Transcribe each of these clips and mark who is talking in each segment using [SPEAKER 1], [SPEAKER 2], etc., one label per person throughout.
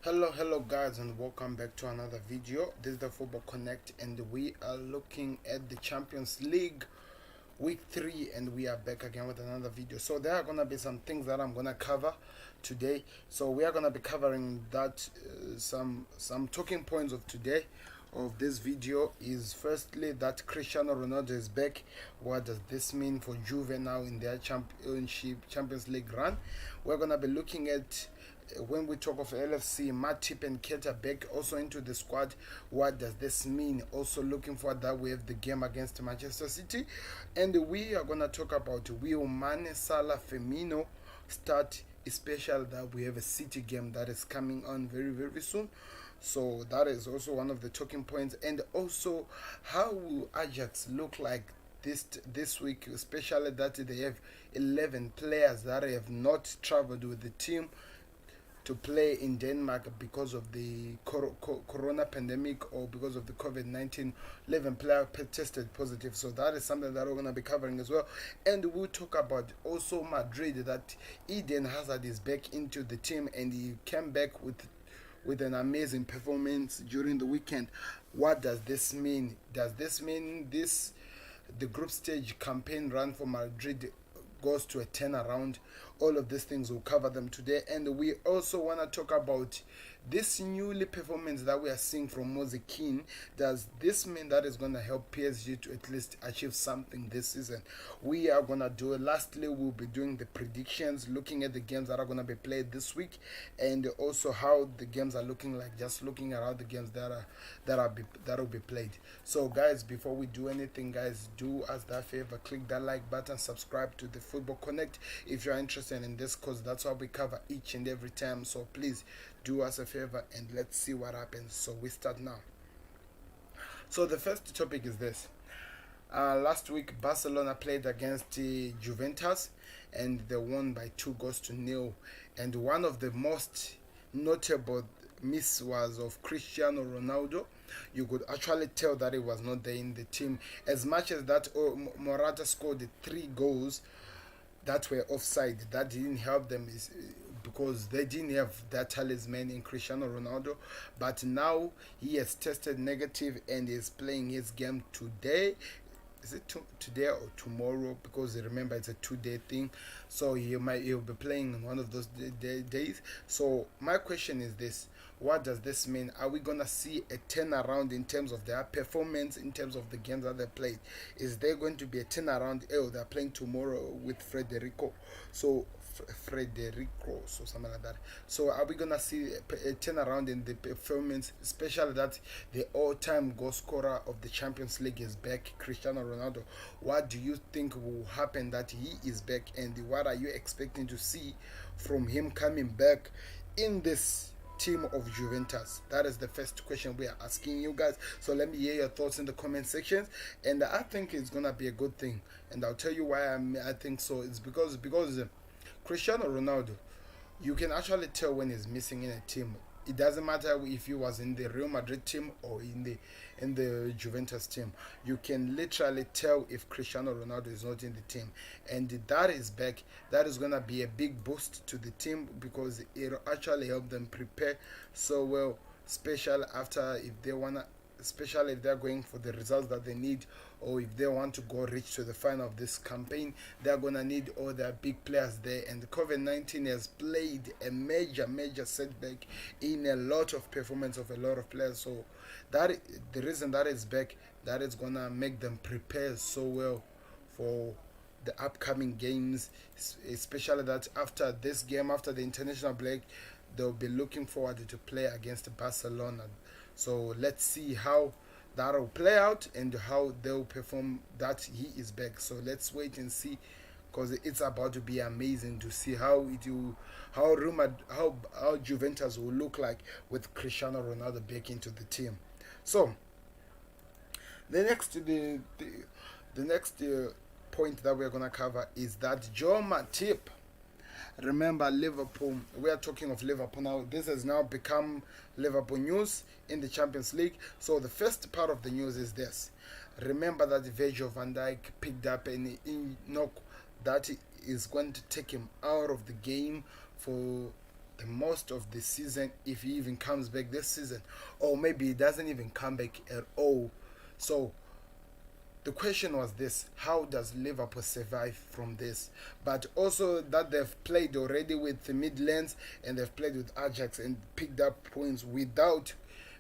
[SPEAKER 1] Hello guys, and welcome back to another video. This is the Football Connect, and we are looking at the Champions League week 3, and we are back again with another video. So there are gonna be some things that I'm gonna cover today. So we are gonna be covering that some talking points of today of this video is firstly that Cristiano Ronaldo is back. What does this mean for Juve now in their Champions League run? We're gonna be looking at when we talk of LFC, Matip and Keita back also into the squad. What does this mean? Also looking for that we have the game against Manchester City, and we are gonna talk about will Mane, Salah, Firmino start, especially that we have a City game that is coming on very soon. So that is also one of the talking points, and also how will Ajax look like this week, especially that they have 11 players that have not traveled with the team to play in Denmark because of the corona pandemic or because of the COVID-19. 11 players tested positive, so that is something that we're going to be covering as well. And we'll talk about also Madrid, that Eden Hazard is back into the team and he came back with an amazing performance during the weekend. What does this mean? Does this mean the group stage campaign run for Madrid goes to a turnaround? All of these things will cover them today, and we also want to talk about this newly performance that we are seeing from Moise Kean. Does this mean that is going to help PSG to at least achieve something this season? We are going to do it. Lastly, we'll be doing the predictions, looking at the games that are going to be played this week, and also how the games are looking like, just looking around the games that will be played. So guys, before we do anything, guys, do us that favor, click that like button, subscribe to the Football Connect if you're interested in this, because that's what we cover each and every time. So please do us a favor and let's see what happens. So we start now. So the first topic is this. Last week Barcelona played against Juventus and they won by 2-0, and one of the most notable miss was of Cristiano Ronaldo. You could actually tell that he was not there in the team, as much as that Morata scored 3 goals that were offside. That didn't help them because they didn't have that talisman in Cristiano Ronaldo. But now he has tested negative and is playing his game today. Is it today or tomorrow? Because remember, it's a 2-day thing, so he'll be playing one of those days. So my question is this: what does this mean? Are we gonna see a turnaround in terms of their performance, in terms of the games that they played? Is there going to be a turnaround? Oh, they're playing tomorrow with Federico, so something like that. So are we gonna see a turnaround in the performance, especially that the all-time goal scorer of the Champions League is back, Cristiano Ronaldo? What do you think will happen that he is back, and what are you expecting to see from him coming back in this team of Juventus? That is the first question we are asking you guys. So let me hear your thoughts in the comment sections, and I think it's gonna be a good thing, and I'll tell you why I think so. It's because Cristiano Ronaldo, you can actually tell when he's missing in a team. It doesn't matter if he was in the Real Madrid team or in the Juventus team. You can literally tell if Cristiano Ronaldo is not in the team, and that is back. That is gonna be a big boost to the team because it'll actually help them prepare so well, especially if they're going for the results that they need, or if they want to go reach to the final of this campaign. They're gonna need all their big players there, and the COVID-19 has played a major setback in a lot of performance of a lot of players. So that the reason that is back, that is gonna make them prepare so well for the upcoming games, especially that after this game, after the international break, they'll be looking forward to play against Barcelona. So let's see how that will play out and how they'll perform that he is back. So let's wait and see, because it's about to be amazing to see how Juventus will look like with Cristiano Ronaldo back into the team. So the next point that we're gonna cover is that Joe Matip. Remember Liverpool, we are talking of Liverpool now. This has now become Liverpool news in the Champions League. So the first part of the news is this. Remember that Virgil van Dijk picked up an knock that is going to take him out of the game for the most of the season if he even comes back this season, or maybe he doesn't even come back at all. So the question was this: how does Liverpool survive from this? But also that they've played already with the Midlands and they've played with Ajax and picked up points without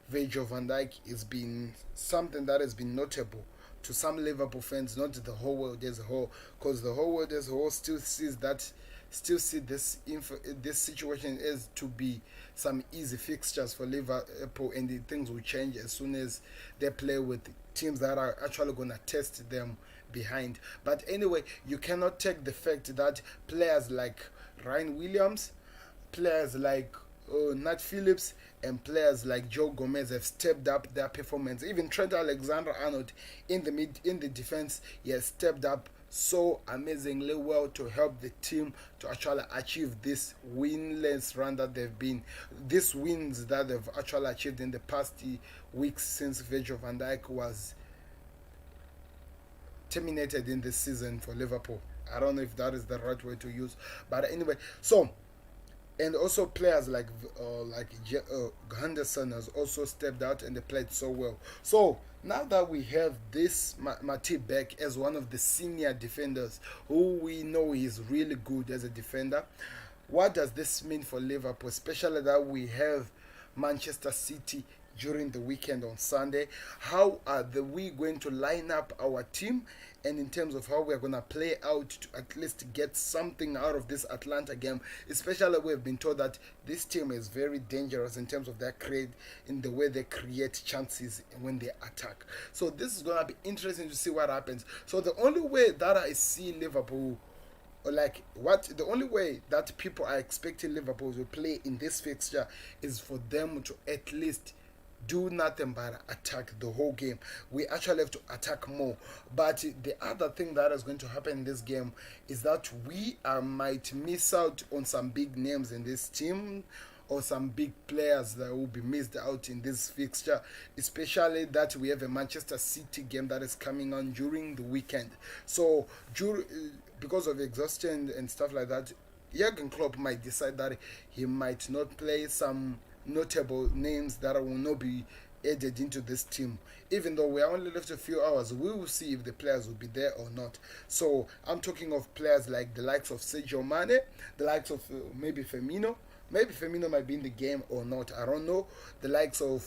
[SPEAKER 1] Virgil van Dijk has been something that has been notable to some Liverpool fans, not the whole world as a whole, because the whole world as a whole still see this situation as to be some easy fixtures for Liverpool, and the things will change as soon as they play with teams that are actually going to test them behind. But anyway, you cannot take the fact that players like Ryan Williams, players like Nat Phillips, and players like Joe Gomez have stepped up their performance. Even Trent Alexander-Arnold in the defense, he has stepped up so amazingly well to help the team to actually achieve this winless run that these wins that they've actually achieved in the past weeks since Virgil van Dijk was terminated in this season for Liverpool. I don't know if that is the right way to use, but anyway, so. And also players like Henderson has also stepped out and they played so well. So now that we have this Matip back as one of the senior defenders who we know is really good as a defender, what does this mean for Liverpool, especially that we have Manchester City during the weekend on Sunday? How are we going to line up our team, and in terms of how we're going to play out to at least get something out of this Atalanta game? Especially we've been told that this team is very dangerous in terms of in the way they create chances when they attack. So this is going to be interesting to see what happens. So the only way that I see Liverpool, the only way that people are expecting Liverpool to play in this fixture is for them to at least do nothing but attack the whole game. We actually have to attack more. But the other thing that is going to happen in this game is that we might miss out on some big names in this team, or some big players that will be missed out in this fixture, especially that we have a Manchester City game that is coming on during the weekend. So because of exhaustion and stuff like that, Jurgen Klopp might decide that he might not play some notable names that will not be added into this team. Even though we are only left a few hours, we will see if the players will be there or not. So I'm talking of players like the likes of Sadio Mane, the likes of maybe Firmino. Maybe Firmino might be in the game or not, I don't know. The likes of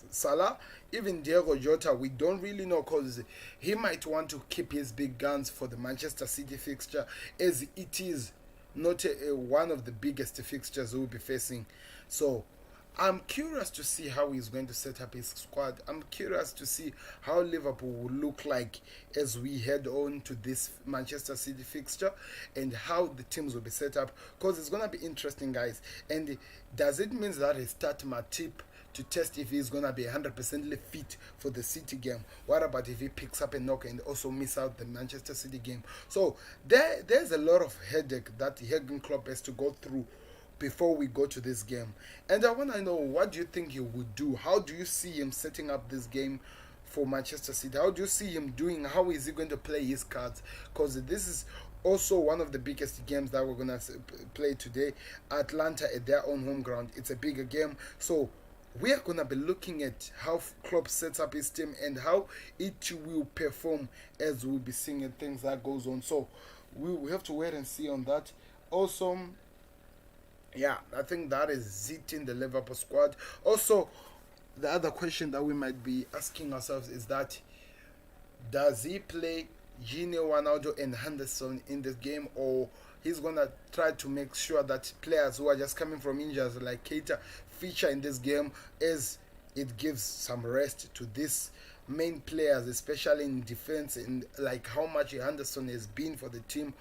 [SPEAKER 1] Salah, even Diego Jota, we don't really know, because he might want to keep his big guns for the Manchester City fixture, as it is not one of the biggest fixtures we'll be facing. So I'm curious to see how he's going to set up his squad. I'm curious to see how Liverpool will look like as we head on to this Manchester City fixture, and how the teams will be set up, because it's going to be interesting, guys. And does it mean that he start Matip to test if he's going to be 100% fit for the City game? What about if he picks up a knock and also miss out the Manchester City game? So there's a lot of headache that Jurgen Klopp has to go through before we go to this game. And I want to know, what do you think he would do? How do you see him setting up this game for Manchester City? How do you see him doing? How is he going to play his cards? Because this is also one of the biggest games that we're going to play today. Atalanta at their own home ground. It's a bigger game. So we are going to be looking at how Klopp sets up his team and how it will perform as we'll be seeing things that goes on. So we have to wait and see on that. Also, yeah, I think that is it in the Liverpool squad. Also, the other question that we might be asking ourselves is that, does he play Gini, Ronaldo and Henderson in this game, or he's going to try to make sure that players who are just coming from injuries like Keita feature in this game, as it gives some rest to these main players, especially in defense, and like how much Henderson has been for the team.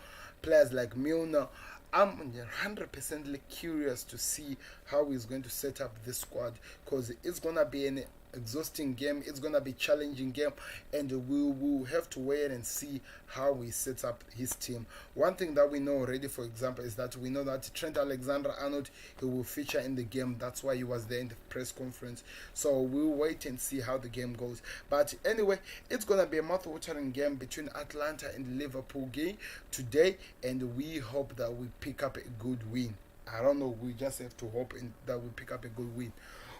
[SPEAKER 1] Players like Milner, I'm 100% curious to see how he's going to set up this squad, because it's going to be an exhausting game. It's gonna be challenging game, and we will have to wait and see how he sets up his team. One thing that we know already, for example, is that we know that Trent Alexander-Arnold, he will feature in the game. That's why he was there in the press conference. So we'll wait and see how the game goes. But anyway, it's gonna be a mouth-watering game between Atalanta and Liverpool game today, and we hope that we pick up a good win. I don't know. We just have to hope that we pick up a good win.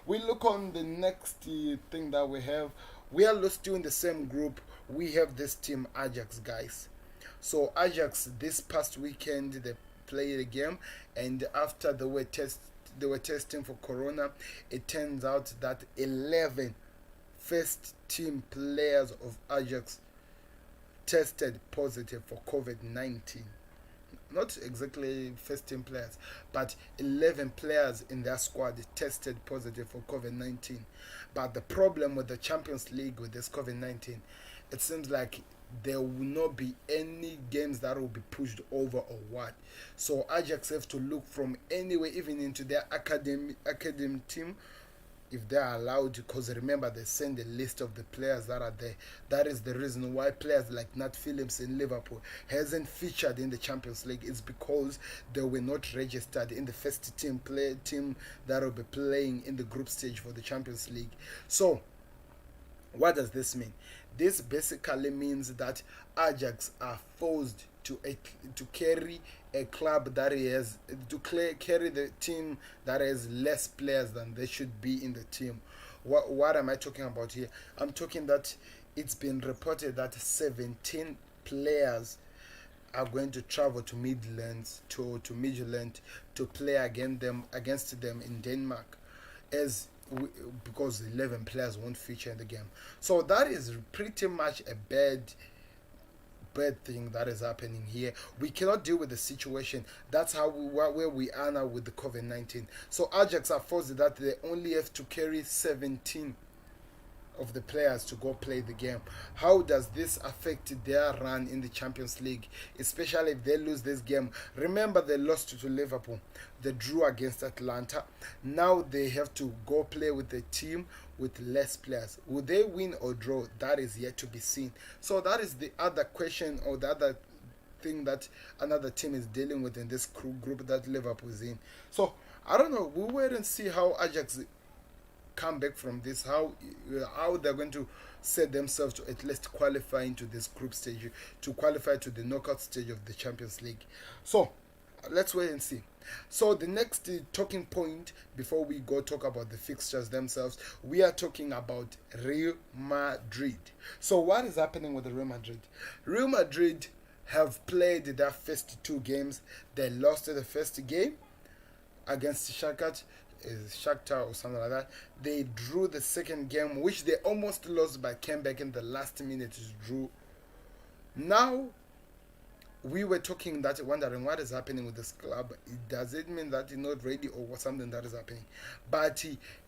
[SPEAKER 1] We look on the next thing that we have. We are still in the same group. We have this team Ajax, guys. So Ajax this past weekend they played a game, and after they were testing for corona, it turns out that 11 first team players of Ajax tested positive for COVID-19. Not exactly first team players, but 11 players in their squad tested positive for COVID-19. But the problem with the Champions League with this COVID-19, it seems like there will not be any games that will be pushed over or what. So Ajax have to look from anywhere, even into their academy team, if they are allowed, because remember they send a list of the players that are there. That is the reason why players like Nat Phillips in Liverpool hasn't featured in the Champions League. It's because they were not registered in the first team that will be playing in the group stage for the Champions League. So what does this mean? This basically means that Ajax are forced to carry a club that has carry the team that has less players than they should be in the team. What am I talking about here? I'm talking that it's been reported that 17 players are going to travel to Midland to play against them in Denmark, because 11 players won't feature in the game. So that is pretty much a bad thing that is happening here. We cannot deal with the situation. That's where we are now with the COVID-19. So Ajax are forced that they only have to carry 17 of the players to go play the game. How does this affect their run in the Champions League, especially if they lose this game? Remember, they lost to Liverpool, they drew against Atalanta. Now they have to go play with a team with less players. Will they win or draw? That is yet to be seen. So that is the other question, or the other thing that another team is dealing with in this group that Liverpool is in. So I don't know. We'll wait and see how Ajax come back from this, how they're going to set themselves to at least qualify into this group stage, to qualify to the knockout stage of the Champions League. So let's wait and see. So the next talking point before we go talk about the fixtures themselves, we are talking about Real Madrid. So what is happening with Real Madrid? Real Madrid have played their first two games. They lost the first game against Shakhtar or something like that. They drew the second game, which they almost lost, but came back in the last minute to drew. Now we were wondering what is happening with this club. Does it mean that it's not ready, or something that is happening? But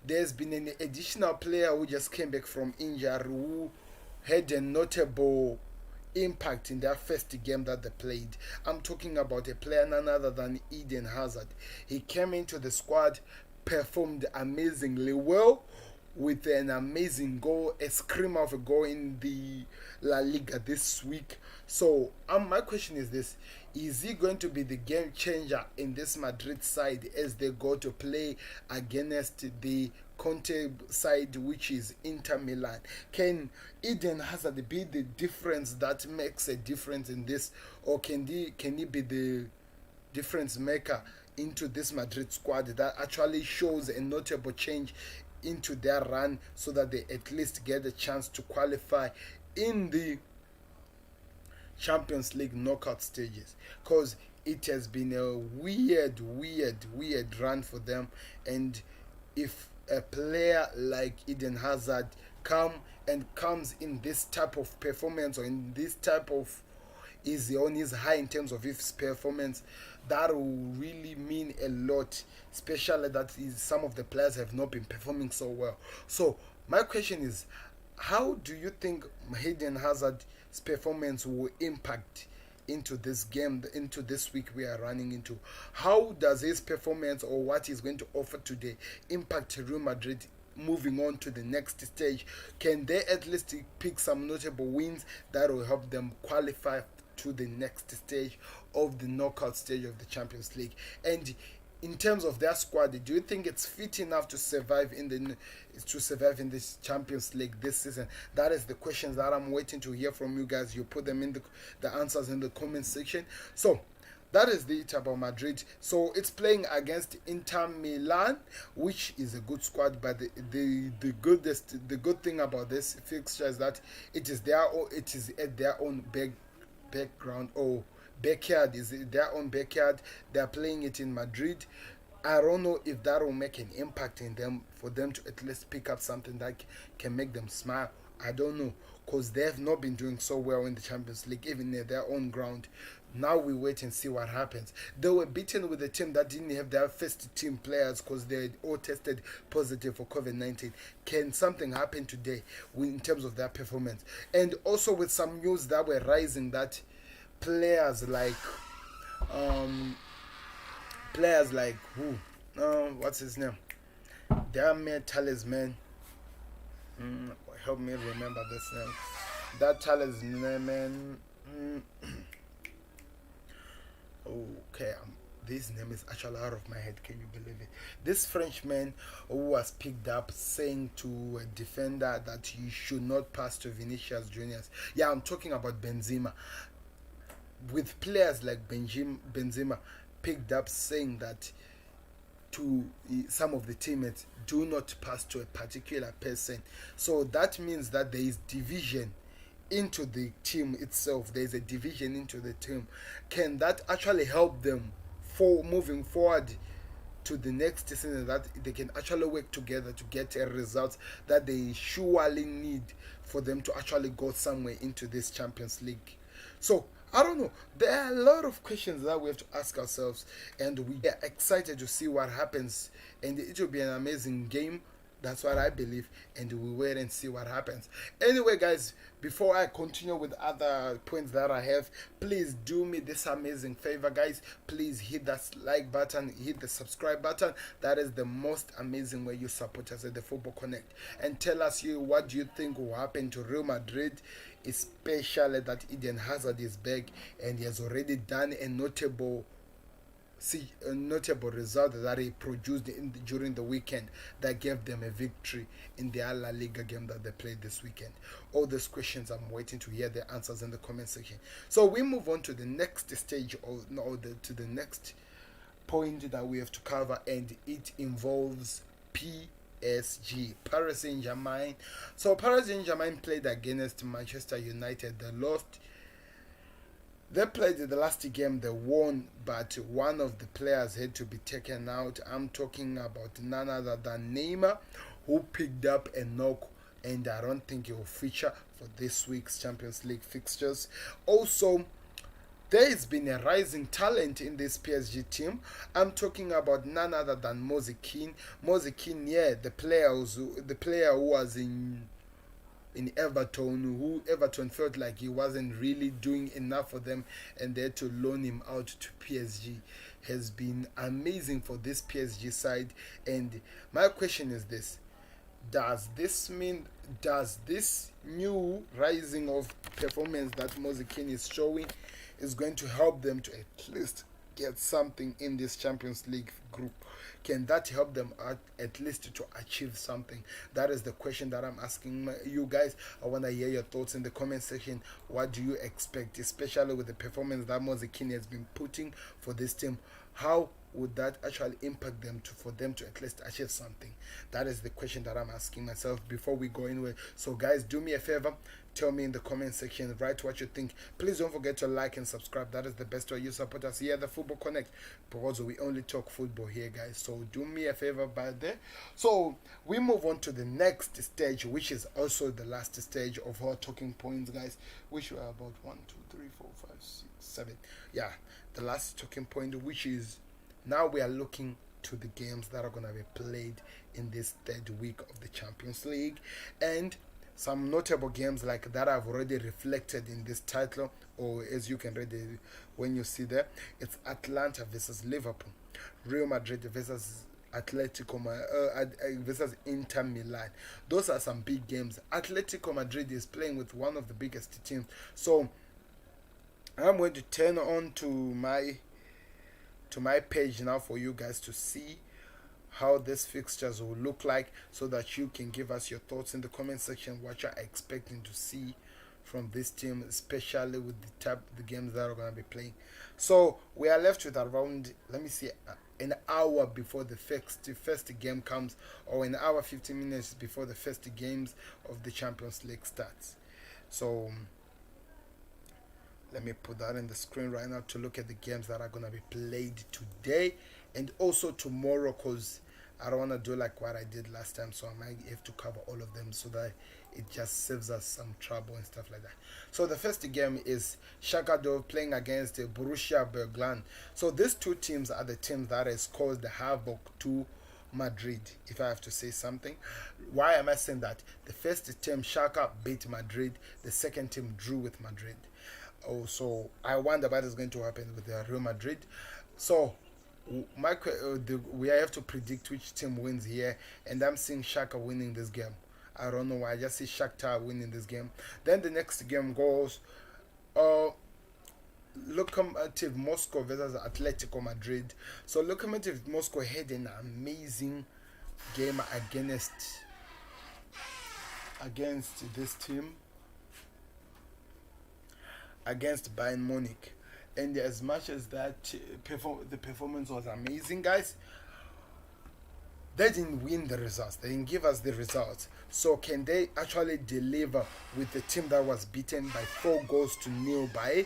[SPEAKER 1] there's been an additional player who just came back from injury, who had a notable impact in their first game that they played. I'm talking about a player none other than Eden Hazard. He came into the squad, performed amazingly well with an amazing goal, a screamer of a goal in the La Liga this week. So my question is this: is he going to be the game changer in this Madrid side as they go to play against the Conte side, which is Inter Milan? Can Eden Hazard be the difference that makes a difference in this, or can he be the difference maker into this Madrid squad that actually shows a notable change into their run, so that they at least get a chance to qualify in the Champions League knockout stages? Because it has been a weird run for them, and if a player like Eden Hazard comes in this type of performance, or in this type of is on his high in terms of his performance, that will really mean a lot, especially that some of the players have not been performing so well. So my question is, how do you think Eden Hazard's performance will impact into this game, into this week we are running into? How does his performance, or what he's going to offer today, impact Real Madrid moving on to the next stage? Can they at least pick some notable wins that will help them qualify to the next stage of the knockout stage of the Champions League? And in terms of their squad, do you think it's fit enough to survive in this Champions League this season? That is the questions that I'm waiting to hear from you guys. You put them in the answers in the comment section. So that is the it about Madrid. So it's playing against Inter Milan, which is a good squad. But the good thing about this fixture is that it is at their own background or backyard. Is their own backyard. They're playing it in Madrid. I don't know if that will make an impact in them, for them to at least pick up something that can make them smile. I don't know, because they have not been doing so well in the Champions League, even at their own ground. Now we wait and see what happens. They were beaten with a team that didn't have their first team players because they had all tested positive for COVID-19. Can something happen today in terms of their performance? And also with some news that were rising that players like who? What's his name? Damn talisman. Help me remember this name. That talisman. Okay, this name is actually out of my head. Can you believe it? This Frenchman who was picked up saying to a defender that he should not pass to Vinicius Juniors. Yeah, I'm talking about Benzema. With players like Benzema picked up saying that to some of the teammates, do not pass to a particular person. So that means that there is division into the team itself. There is a division into the team. Can that actually help them for moving forward to the next season, that they can actually work together to get a result that they surely need for them to actually go somewhere into this Champions League? So I don't know. There are a lot of questions that we have to ask ourselves, and we are excited to see what happens. And it will be an amazing game. That's what I believe, and we wait and see what happens. Anyway, guys, before I continue with other points that I have, please do me this amazing favor, guys. Please hit that like button, hit the subscribe button. That is the most amazing way you support us at the Football Connect. And tell us what do you think will happen to Real Madrid, especially that Eden Hazard is back and he has already done a notable result that he produced during the weekend that gave them a victory in the La Liga game that they played this weekend. All those questions, I'm waiting to hear the answers in the comment section. So we move on to the next stage, to the next point that we have to cover, and it involves PSG, Paris Saint-Germain. So Paris Saint-Germain played against Manchester United. They lost. They played the last game, they won, but one of the players had to be taken out. I'm talking about none other than Neymar, who picked up a knock, and I don't think he will feature for this week's Champions League fixtures. Also, there has been a rising talent in this PSG team. I'm talking about none other than Moise Kean. Moise Kean, yeah, the player who was in Everton, who Everton felt like he wasn't really doing enough for them, and they had to loan him out to PSG, has been amazing for this PSG side. And my question is this: does this new rising of performance that Moise Kean is showing is going to help them to at least get something in this Champions League group? Can that help them at least to achieve something? That is the question that I'm asking you guys. I want to hear your thoughts in the comment section. What do you expect, especially with the performance that Moise Kean has been putting for this team? How would that actually impact them for them to at least achieve something? That is the question that I'm asking myself before we go anywhere. So guys, do me a favor, tell me in the comment section, write what you think. Please don't forget to like and subscribe. That is the best way you support us here at the Football Connect, because we only talk football here, guys. So do me a favor by there. So we move on to the next stage, which is also the last stage of our talking points, guys, which were about 1 2 3 4 5 6 7. Yeah, the last talking point, which is now we are looking to the games that are going to be played in this third week of the Champions League, and some notable games like that I've already reflected in this title, or as you can read when you see there, it's Atalanta versus Liverpool, Real Madrid versus versus Inter Milan. Those are some big games. Atletico Madrid is playing with one of the biggest teams. So I'm going to turn on to my page now for you guys to see how these fixtures will look like, so that you can give us your thoughts in the comment section what you're expecting to see from this team, especially with the games that are going to be playing. So we are left with around, let me see, an hour before the first game comes, or an hour 15 minutes before the first games of the Champions League starts. So let me put that in the screen right now to look at the games that are going to be played today and also tomorrow, because I don't want to do like what I did last time, so I might have to cover all of them so that it just saves us some trouble and stuff like that. So the first game is Shakhtar playing against Borussia Bergland. So these two teams are the teams that has caused the havoc to Madrid, if I have to say something. Why am I saying that? The first team, Shakhtar, beat Madrid. The second team drew with Madrid. Oh, so I wonder what is going to happen with the Real Madrid. So we have to predict which team wins here, and I'm seeing Shakhtar winning this game. I don't know why, I just see Shakhtar winning this game. Then the next game goes Lokomotiv Moscow versus Atletico Madrid. So Lokomotiv Moscow had an amazing game against this team, against Bayern Munich. And as much as that the performance was amazing, guys, they didn't win the results. They didn't give us the results. So can they actually deliver with the team that was beaten by 4-0 by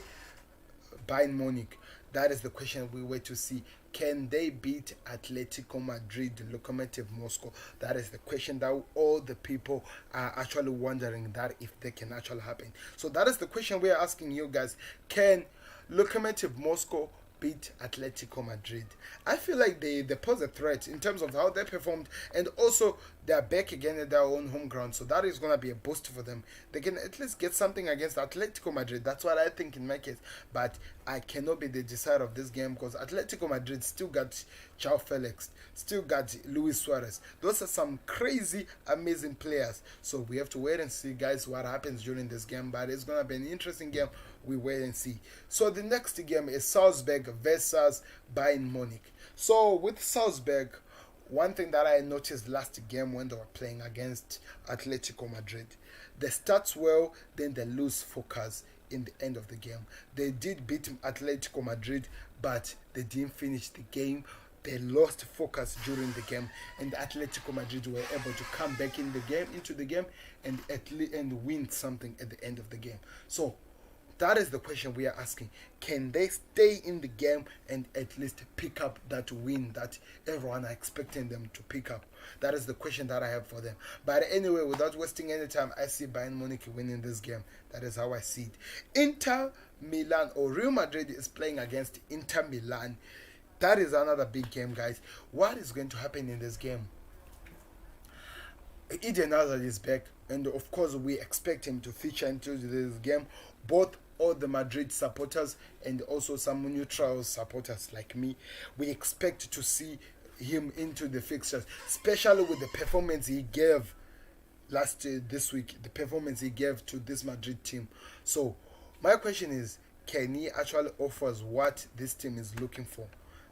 [SPEAKER 1] Bayern Munich? That is the question we wait to see. Can they beat Atletico Madrid, Lokomotiv Moscow? That is the question that all the people are actually wondering, that if they can actually happen. So that is the question we are asking you guys. Can Lokomotiv Moscow beat Atletico Madrid? I feel like they pose a threat in terms of how they performed, and also they're back again at their own home ground, so that is going to be a boost for them. They can at least get something against Atletico Madrid. That's what I think in my case, but I cannot be the decider of this game, because Atletico Madrid still got Joao Felix, still got Luis Suarez. Those are some crazy amazing players, so we have to wait and see, guys, what happens during this game. But it's going to be an interesting game. We wait and see. So the next game is Salzburg versus Bayern Munich. So with Salzburg, one thing that I noticed last game when they were playing against Atletico Madrid, they start well, then they lose focus in the end of the game. They did beat Atletico Madrid, but they didn't finish the game. They lost focus during the game, and Atletico Madrid were able to come back into the game, and win something at the end of the game. So that is the question we are asking. Can they stay in the game and at least pick up that win that everyone are expecting them to pick up? That is the question that I have for them. But anyway, without wasting any time, I see Bayern Munich winning this game. That is how I see it. Inter Milan, or Real Madrid, is playing against Inter Milan. That is another big game, guys. What is going to happen in this game? Eden Hazard is back, and of course we expect him to feature into this game. Both all the Madrid supporters and also some neutral supporters like me, we expect to see him into the fixtures, especially with the performance he gave this week, the performance he gave to this Madrid team. So my question is, can he actually offer us what this team is looking for?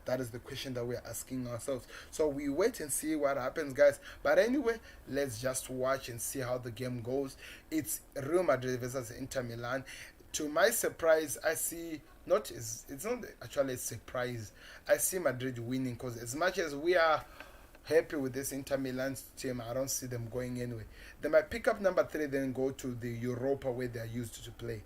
[SPEAKER 1] That is the question that we're asking ourselves. So we wait and see what happens, guys. But anyway, let's just watch and see how the game goes. It's Real Madrid versus Inter Milan. To my surprise, I see it's not actually a surprise. I see Madrid winning, because as much as we are happy with this Inter Milan team, I don't see them going anywhere. They might pick up number 3, then go to the Europa where they are used to play.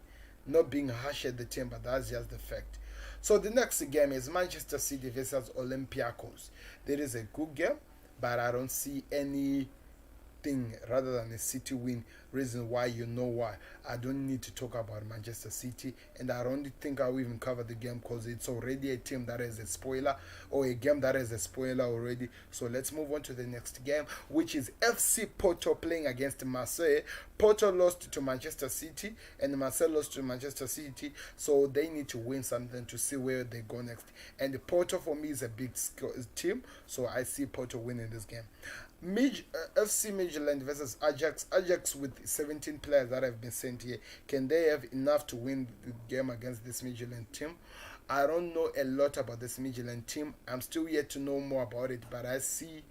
[SPEAKER 1] Not being harsh at the team, but that's just the fact. So the next game is Manchester City versus Olympiacos. There is a good game, but I don't see anything rather than a City win reason why, you know why. I don't need to talk about Manchester City, and I don't think I'll even cover the game because it's already a team that is a spoiler, or a game that is a spoiler already. So let's move on to the next game, which is FC Porto playing against Marseille. Porto lost to Manchester City, and Marseille lost to Manchester City, so they need to win something to see where they go next. And Porto for me is a big team, so I see Porto winning this game. FC Midtjylland versus Ajax. Ajax with 17 players that have been sent here. Can they have enough to win the game against this Midtjylland team? I don't know a lot about this Midtjylland team. I'm still yet to know more about it, but I see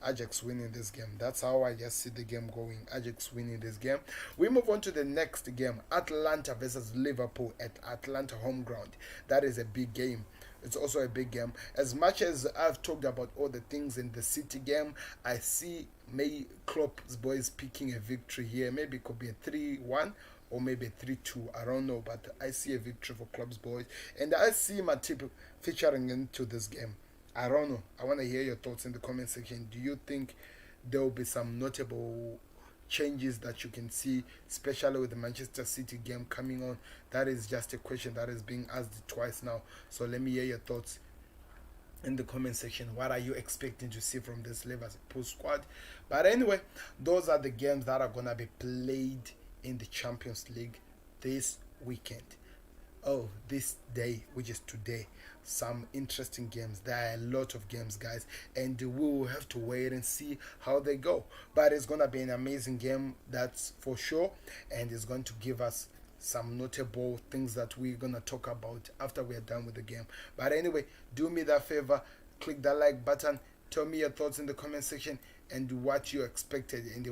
[SPEAKER 1] Ajax winning this game. That's how I just see the game going. Ajax winning this game. We move on to the next game. Atalanta versus Liverpool at Atlanta home ground. That is a big game. It's also a big game. As much as I've talked about all the things in the City game, I see Klopp's boys picking a victory here. Maybe it could be a 3-1 or maybe 3-2. I don't know, but I see a victory for Klopp's boys. And I see Matip featuring into this game. I don't know. I want to hear your thoughts in the comment section. Do you think there will be some notable changes that you can see, especially with the Manchester City game coming on? That is just a question that is being asked twice now. So let me hear your thoughts in the comment section. What are you expecting to see from this Liverpool squad? But anyway, those are the games that are going to be played in the Champions League this weekend. Oh, this day, which is today. Some interesting games. There are a lot of games, guys, and we will have to wait and see how they go. But it's gonna be an amazing game, that's for sure, and it's going to give us some notable things that we're gonna talk about after we're done with the game. But anyway, do me that favor, click that like button, tell me your thoughts in the comment section, and what you expected, and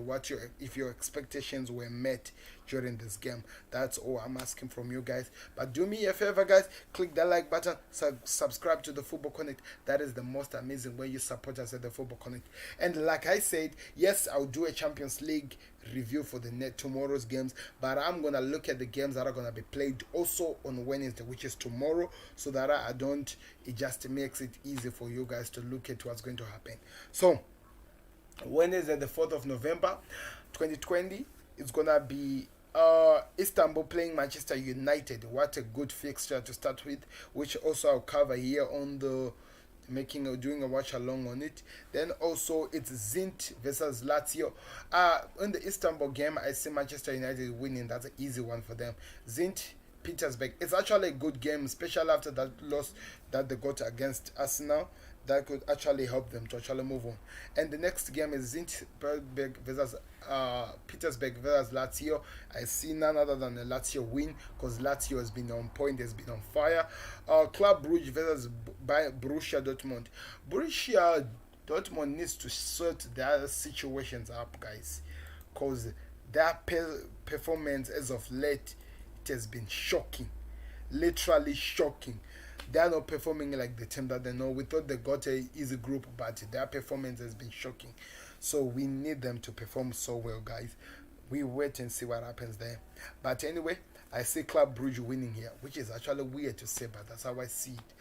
[SPEAKER 1] if your expectations were met during this game. That's all I'm asking from you guys. But do me a favor, guys, click that like button, subscribe to the Football Connect. That is the most amazing way you support us at the Football Connect. And like I said, yes, I'll do a Champions League review for the tomorrow's games, but I'm gonna look at the games that are gonna be played also on Wednesday, which is tomorrow, so that it just makes it easy for you guys to look at what's going to happen. So Wednesday, the 4th of November 2020, it's gonna be Istanbul playing Manchester United. What a good fixture to start with, which also I'll cover here on the doing a watch along on it. Then also it's Zenit versus Lazio. In the Istanbul game, I see Manchester United winning. That's an easy one for them. Zenit Petersburg. It's actually a good game, especially after that loss that they got against Arsenal. That could actually help them to actually move on. And the next game is Zenit versus Petersburg versus Lazio. I see none other than the Lazio win, because Lazio has been on point, has been on fire. Club Brugge versus Borussia Dortmund. Borussia Dortmund needs to sort their situations up, guys, because their performance as of late, it has been shocking, literally shocking. They are not performing like the team that they know. We thought they got an easy group, but their performance has been shocking. So we need them to perform so well, guys. We wait and see what happens there. But anyway, I see Club Brugge winning here, which is actually weird to say, but that's how I see it.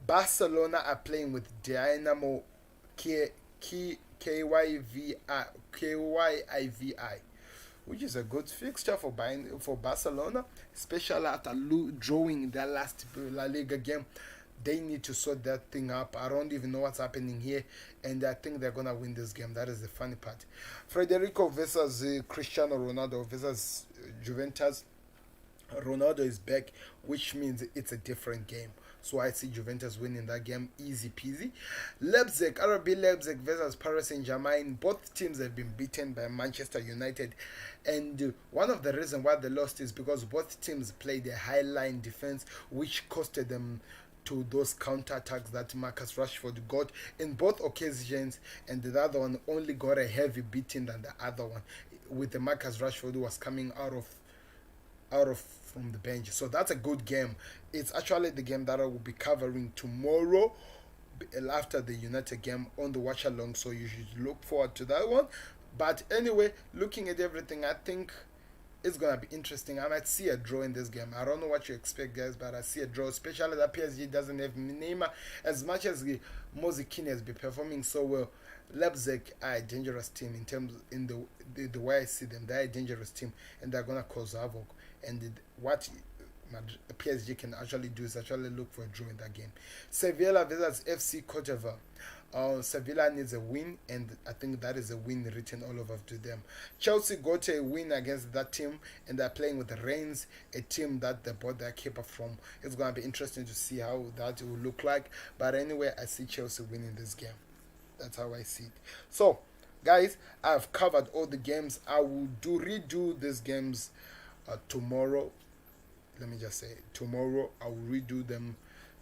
[SPEAKER 1] Barcelona are playing with Dynamo KYIVI, which is a good fixture for Barcelona, especially after drawing their last La Liga game. They need to sort that thing up. I don't even know what's happening here, and I think they're gonna win this game. That is the funny part. Federico versus Cristiano Ronaldo versus Juventus. Ronaldo is back, which means it's a different game. So I see Juventus winning that game, easy peasy. RB Leipzig versus Paris Saint-Germain. Both teams have been beaten by Manchester United, and one of the reasons why they lost is because both teams played a high line defense, which costed them to those counter-attacks that Marcus Rashford got in both occasions, and the other one only got a heavy beating than the other one, with the Marcus Rashford who was coming out of from the bench. So that's a good game. It's actually the game that I will be covering tomorrow after the United game on the watch along, so you should look forward to that one. But anyway, looking at everything, I think it's gonna be interesting. I might see a draw in this game. I don't know what you expect, guys, but I see a draw, especially that PSG doesn't have Neymar. As much as Mozikine has been performing so well, Leipzig are a dangerous team in terms in the way I see them. They're a dangerous team, and they're gonna cause havoc. And what PSG can actually do is actually look for a draw in that game. Sevilla versus FC Cote d'Ivoire. Sevilla needs a win, and I think that is a win written all over to them. Chelsea got a win against that team, and they're playing with Reims, a team that they bought their keeper from. It's going to be interesting to see how that will look like. But anyway, I see Chelsea winning this game. That's how I see it. So, guys, I've covered all the games. I will redo these games tomorrow. Let me just say, tomorrow I will redo them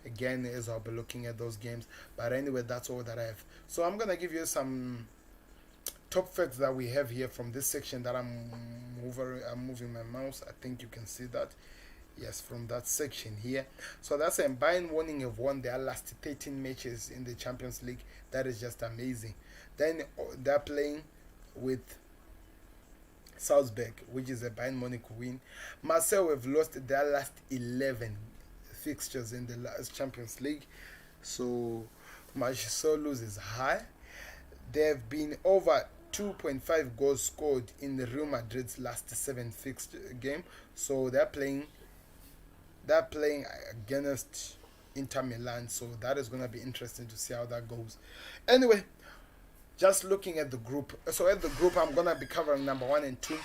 [SPEAKER 1] again as I'll be looking at those games. But anyway, that's all that I have. So I'm gonna give you some top facts that we have here from this section that I'm moving my mouse. I think you can see that. Yes, from that section here. So that's Bayern Munich have won their last 13 matches in the Champions League. That is just amazing. Then they're playing with Salzburg, which is a Bayern Munich win. Marseille have lost their last 11 fixtures in the last Champions League, so Marseille loses high. There have been over 2.5 goals scored in the Real Madrid's last 7 fixed game, so they're playing against Inter Milan, so that is going to be interesting to see how that goes. Anyway, just looking at the group. So at the group, I'm going to be covering number 1 and 2.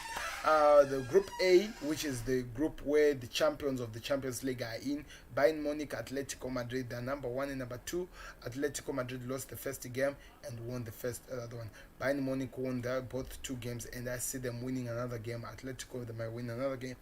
[SPEAKER 1] The group A, which is the group where the champions of the Champions League are in. Bayern Munich, Atletico Madrid, they're number 1 and number 2. Atletico Madrid lost the first game and won the other one. Bayern Munich won both 2 games, and I see them winning another game. Atletico, they might win another game.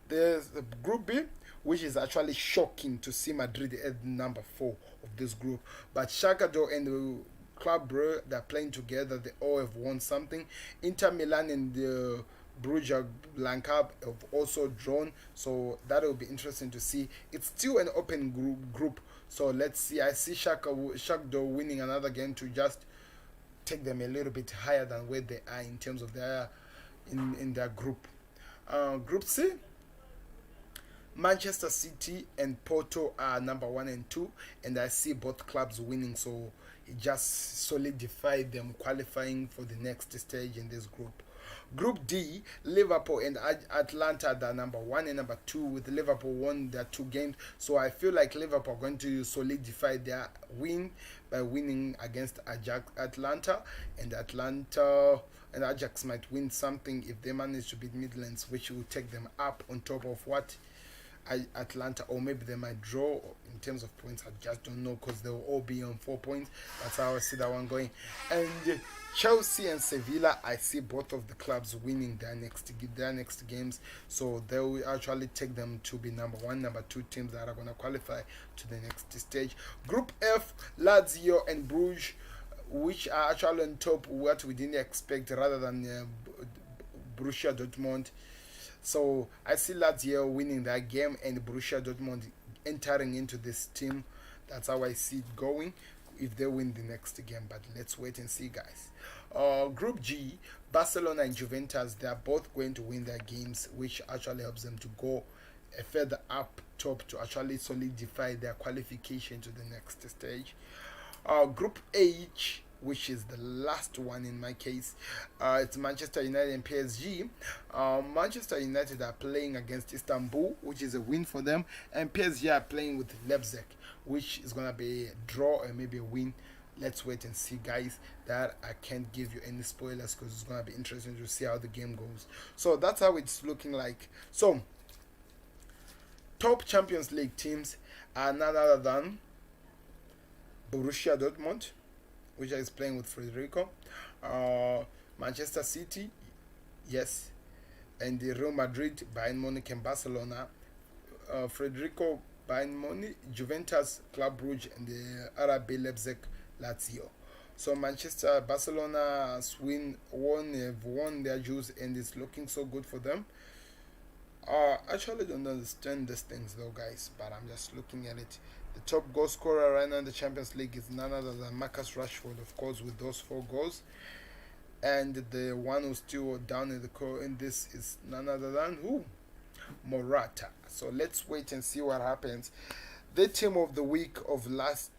[SPEAKER 1] There's the group B, which is actually shocking to see Madrid at number 4 of this group. But Shakhtar and the Club Brugge, they're playing together. They all have won something. Inter Milan and the Borussia Blanca have also drawn, so that will be interesting to see. It's still an open group, so let's see. I see Shakhtar winning another game to just take them a little bit higher than where they are in terms of their in their group. Group C, Manchester City and Porto are number 1 and 2, and I see both clubs winning, so it just solidified them qualifying for the next stage in this group. Group D, Liverpool and Atalanta are number 1 and number 2, with Liverpool won their 2 games, so I feel like Liverpool are going to solidify their win by winning against Atlanta, and Ajax might win something if they manage to beat Midlands, which will take them up on top of what Atlanta, or maybe they might draw in terms of points. I just don't know, because they will all be on 4 points. That's how I see that one going. And Chelsea and Sevilla, I see both of the clubs winning their next games, so they will actually take them to be number 1, number 2 teams that are going to qualify to the next stage. Group F, Lazio and Bruges, which are actually on top, what we didn't expect, rather than Borussia Dortmund. So I see Lazio winning that game and Borussia Dortmund entering into this team. That's how I see it going if they win the next game. But let's wait and see, guys. Group G, Barcelona and Juventus, they are both going to win their games, which actually helps them to go further up top to actually solidify their qualification to the next stage. Group H, which is the last one in my case, it's Manchester United and PSG. Manchester United are playing against Istanbul, which is a win for them, and PSG are playing with Leipzig, which is going to be a draw or maybe a win. Let's wait and see, guys. That I can't give you any spoilers, because it's going to be interesting to see how the game goes. So that's how it's looking like. So top Champions League teams are none other than Borussia Dortmund, which is playing with Federico, Manchester City, yes, and the Real Madrid, Bayern Munich, and Barcelona. Federico, Bayern Munich, Juventus, Club Brugge, and the RB Leipzig, Lazio. So Barcelona have won their dues, and it's looking so good for them. I actually don't understand these things though, guys, but I'm just looking at it. The top goal scorer right now in the Champions League is none other than Marcus Rashford, of course, with those 4 goals. And the one who's still down in this is none other than who? Morata. So let's wait and see what happens. The team of the week of last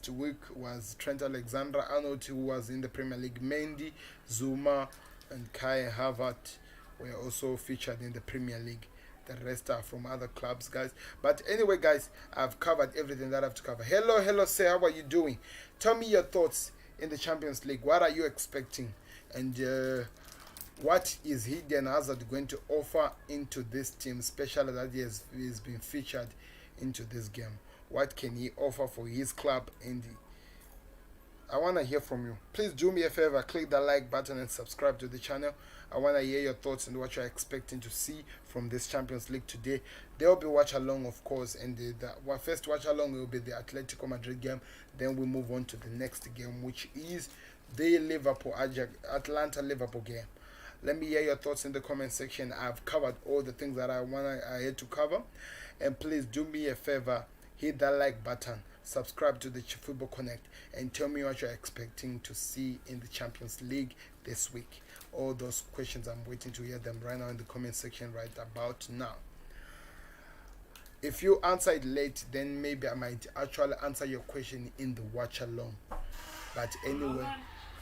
[SPEAKER 1] week was Trent Alexander-Arnold, who was in the Premier League. Mendy, Zuma, and Kai Havertz were also featured in the Premier League. The rest are from other clubs, guys. But anyway, guys, I've covered everything that I have to cover. Hello, say, how are you doing? Tell me your thoughts in the Champions League. What are you expecting? And what is Eden Hazard going to offer into this team, especially that he's been featured into this game? What can he offer for his club? And I want to hear from you. Please do me a favor, click the like button and subscribe to the channel. I want to hear your thoughts and what you're expecting to see from this Champions League today. There will be watch along, of course, and the first watch along will be the Atletico Madrid game. Then we move on to the next game, which is the Atalanta Liverpool game. Let me hear your thoughts in the comment section. I've covered all the things that I had to cover. And please do me a favor, hit that like button, subscribe to the Football Connect, and tell me what you're expecting to see in the Champions League this week. All those questions, I'm waiting to hear them right now in the comment section right about now. If you answer it late, then maybe I might actually answer your question in the watch along. But anyway,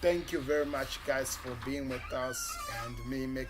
[SPEAKER 1] thank you very much, guys, for being with us and me making